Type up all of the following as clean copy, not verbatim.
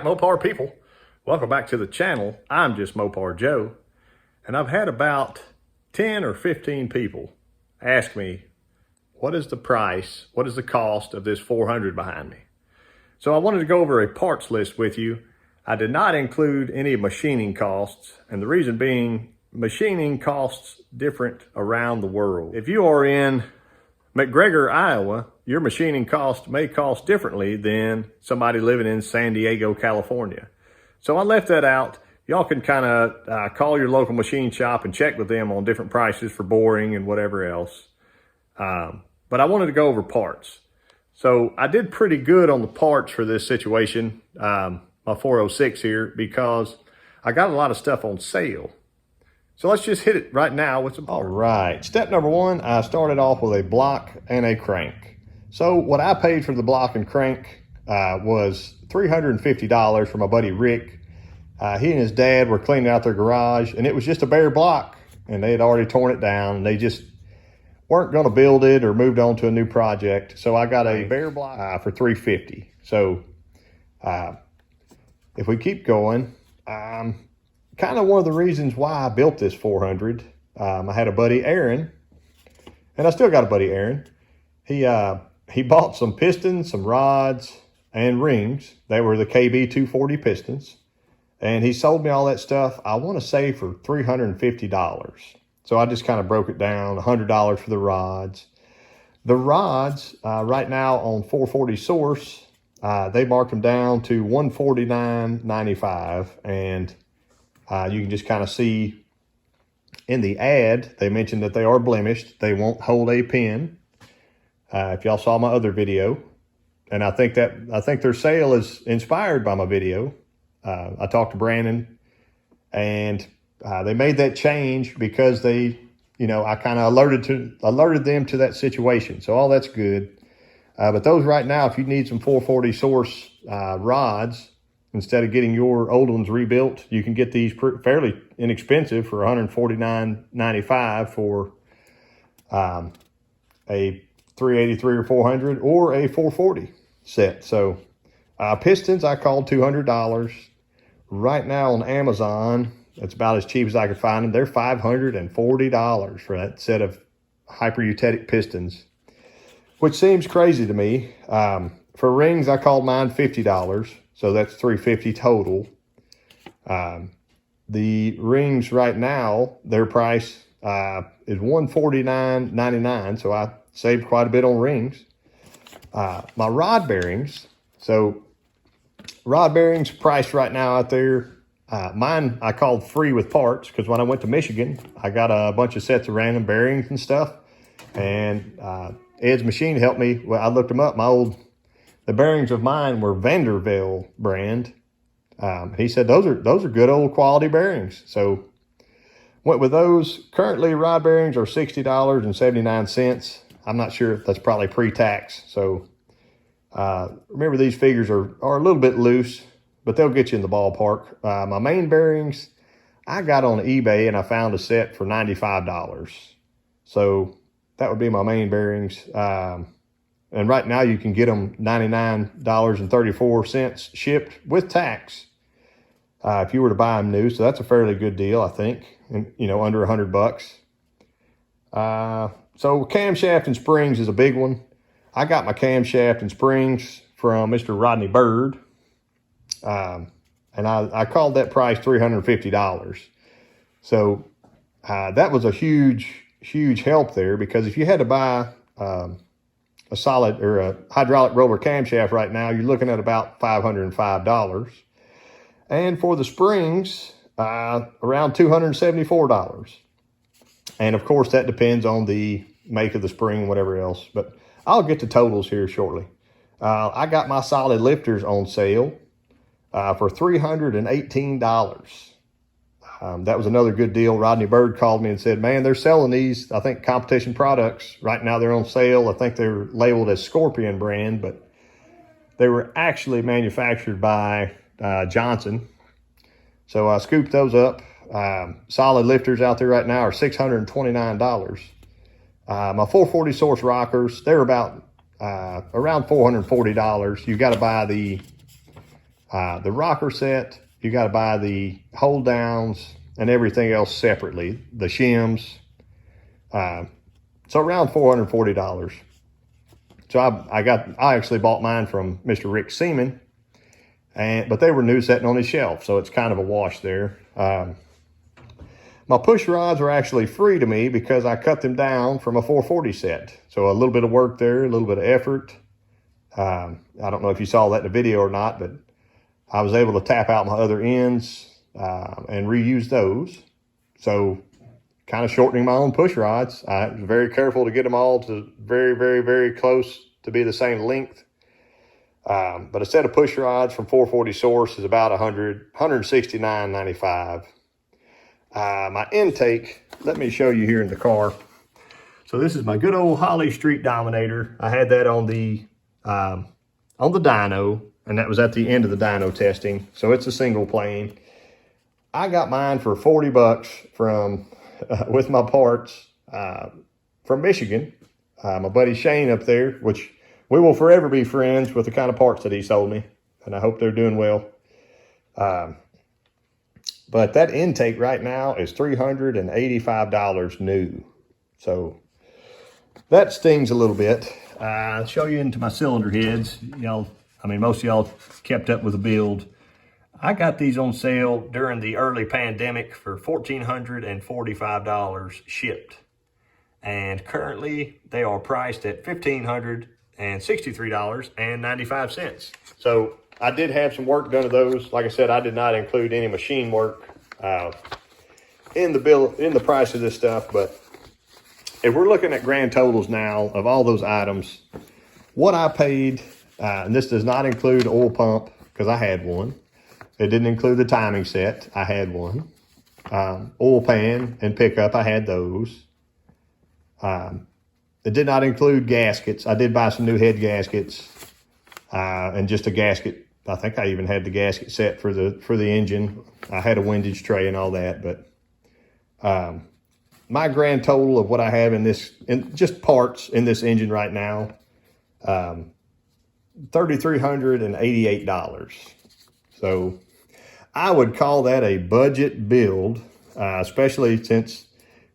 Mopar people, welcome back to the channel. I'm Justmoparjoe, and I've had about 10 or 15 people ask me, what is the price, what is the cost of this 400 behind me? So I wanted to go over a parts list with you. I did not include any machining costs, and the reason being, machining costs different around the world. If you are in McGregor, Iowa, your machining cost may cost differently than somebody living in San Diego, California. So I left that out. Y'all can kind of call your local machine shop and check with them on different prices for boring and whatever else. But I wanted to go over parts. So I did pretty good on the parts for this situation, my 406 here, because I got a lot of stuff on sale. So let's just hit it right now with some parts. All right, step number one, I started off with a block and a crank. So what I paid for the block and crank was $350 from my buddy Rick. He and his dad were cleaning out their garage, and it was just a bare block, and they had already torn it down, and they just weren't going to build it or moved on to a new project. So I got a bare block for $350. So if we keep going, kind of one of the reasons why I built this 400. I had a buddy, Aaron, and I still got a buddy, Aaron. He bought some pistons, some rods, and rings. They were the KB 240 pistons. And he sold me all that stuff, I want to say, for $350. So I just kind of broke it down, $100 for the rods. The rods, right now on 440 Source, they marked them down to $149.95. And you can just kind of see in the ad, they mentioned that they are blemished. They won't hold a pin. If y'all saw my other video, and I think their sale is inspired by my video. I talked to Brandon, and they made that change because they, I kind of alerted them to that situation. So all that's good. But those right now, if you need some 440 Source rods, instead of getting your old ones rebuilt, you can get these fairly inexpensive for $149.95 for a 383 or 400 or a 440 set. So pistons, I called $200. Right now on Amazon, it's about as cheap as I could find them. They're $540 for that set of hyper-eutetic pistons, which seems crazy to me. For rings, I called mine $50. So that's $350 total. The rings right now, their price is $149.99. So I saved quite a bit on rings. My rod bearings. So rod bearings priced right now out there. Mine I called free with parts because when I went to Michigan, I got a bunch of sets of random bearings and stuff. And Ed's Machine helped me. Well, I looked them up. The bearings of mine were Vandervelde brand. He said those are good old quality bearings. So went with those. Currently rod bearings are $60.79. I'm not sure if that's probably pre-tax. So remember, these figures are a little bit loose, but they'll get you in the ballpark. My main bearings, I got on eBay and I found a set for $95. So that would be my main bearings. And right now you can get them $99.34 shipped with tax if you were to buy them new. So that's a fairly good deal, I think, and under $100. So camshaft and springs is a big one. I got my camshaft and springs from Mr. Rodney Bird, and I called that price $350. So that was a huge help there, because if you had to buy a solid or a hydraulic roller camshaft right now, you're looking at about $505. And for the springs, around $274. And of course, that depends on the make of the spring, whatever else. But I'll get to totals here shortly. I got my solid lifters on sale for $318. That was another good deal. Rodney Bird called me and said, man, they're selling these, I think, competition products. Right now they're on sale. I think they're labeled as Scorpion brand, but they were actually manufactured by Johnson. So I scooped those up. Solid lifters out there right now are $629. My 440 Source rockers, they're about around $440. You've got to buy the The rocker set, you got to buy the hold downs and everything else separately, the shims. So around $440. So I actually bought mine from Mr. Rick Seaman, but they were new sitting on his shelf, so it's kind of a wash there. My push rods were actually free to me because I cut them down from a 440 set. So a little bit of work there, a little bit of effort. I don't know if you saw that in the video or not, but I was able to tap out my other ends and reuse those. So kind of shortening my own push rods. I was very careful to get them all to very, very, very close to be the same length. But a set of push rods from 440 Source is about $169.95. My intake, let me show you here in the car. So this is my good old Holly Street Dominator. I had that on the dyno, and that was at the end of the dyno testing. So it's a single plane. I got mine for 40 bucks from with my parts from Michigan. My buddy Shane up there, which we will forever be friends with the kind of parts that he sold me, and I hope they're doing well. But that intake right now is $385 new. So that stings a little bit. I'll show you into my cylinder heads. Y'all, I mean, most of y'all kept up with the build. I got these on sale during the early pandemic for $1,445 shipped. And currently they are priced at $1,563.95. So I did have some work done to those. Like I said, I did not include any machine work in the price of this stuff. But if we're looking at grand totals now of all those items, what I paid, and this does not include oil pump because I had one. It didn't include the timing set. I had one. Oil pan and pickup, I had those. It did not include gaskets. I did buy some new head gaskets and just a gasket. I think I even had the gasket set for the engine. I had a windage tray and all that. But my grand total of what I have in just parts in this engine right now, $3,388. So I would call that a budget build, especially since,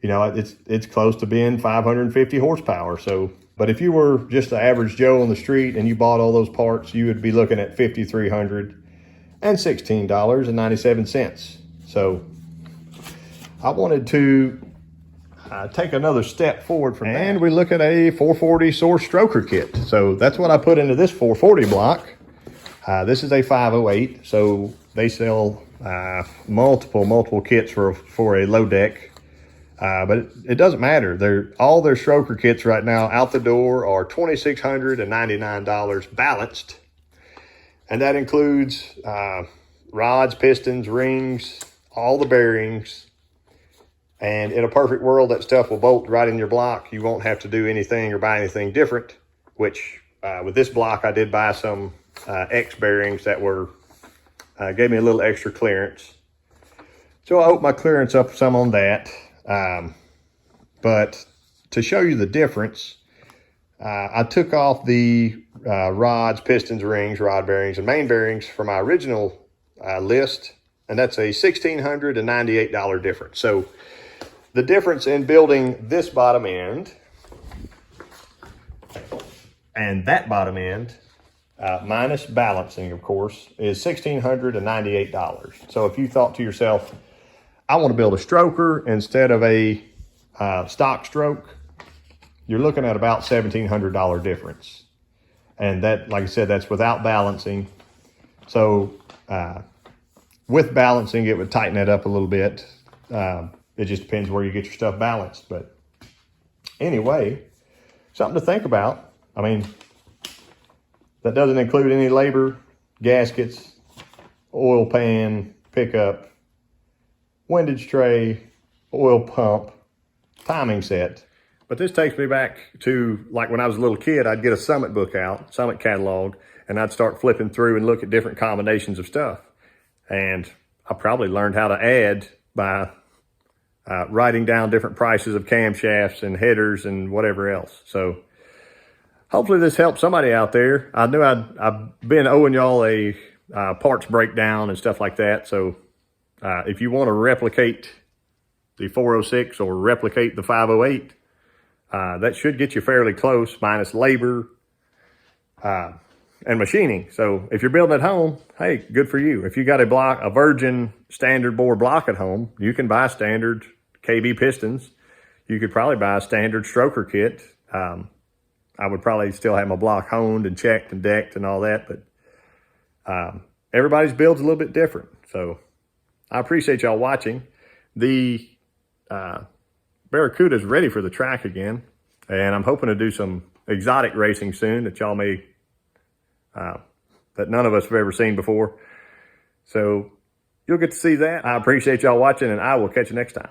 you know, it's close to being 550 horsepower. So, but if you were just an average Joe on the street and you bought all those parts, you would be looking at $5,316.97. So I wanted to take another step forward from that. And we look at a 440 Source stroker kit. So that's what I put into this 440 block. This is a 508, so they sell multiple kits for a low deck, but it doesn't matter. All their stroker kits right now out the door are $2,699 balanced, and that includes rods, pistons, rings, all the bearings. And in a perfect world, that stuff will bolt right in your block. You won't have to do anything or buy anything different, which with this block I did buy some X bearings that gave me a little extra clearance. So I opened my clearance up some on that. But to show you the difference, I took off the rods, pistons, rings, rod bearings, and main bearings from my original list, and that's a $1,698 difference. So the difference in building this bottom end and that bottom end, minus balancing, of course, is $1,698. So if you thought to yourself, I want to build a stroker instead of a stock stroke, you're looking at about $1,700 difference. And that, like I said, that's without balancing. So with balancing, it would tighten it up a little bit. It just depends where you get your stuff balanced. But anyway, something to think about. I mean, that doesn't include any labor, gaskets, oil pan, pickup, windage tray, oil pump, timing set. But this takes me back to like when I was a little kid, I'd get a Summit book out, Summit catalog, and I'd start flipping through and look at different combinations of stuff. And I probably learned how to add by writing down different prices of camshafts and headers and whatever else. So hopefully this helps somebody out there. I knew I've been owing y'all a parts break down and stuff like that. So if you want to replicate the 406 or replicate the 508, that should get you fairly close, minus labor and machining. So if you're building at home, hey, good for you. If you got a virgin standard bore block at home, you can buy standard KB pistons. You could probably buy a standard stroker kit. I would probably still have my block honed and checked and decked and all that, but everybody's build's a little bit different. So I appreciate y'all watching. The Barracuda is ready for the track again, and I'm hoping to do some exotic racing soon that y'all may, that none of us have ever seen before. So you'll get to see that. I appreciate y'all watching, and I will catch you next time.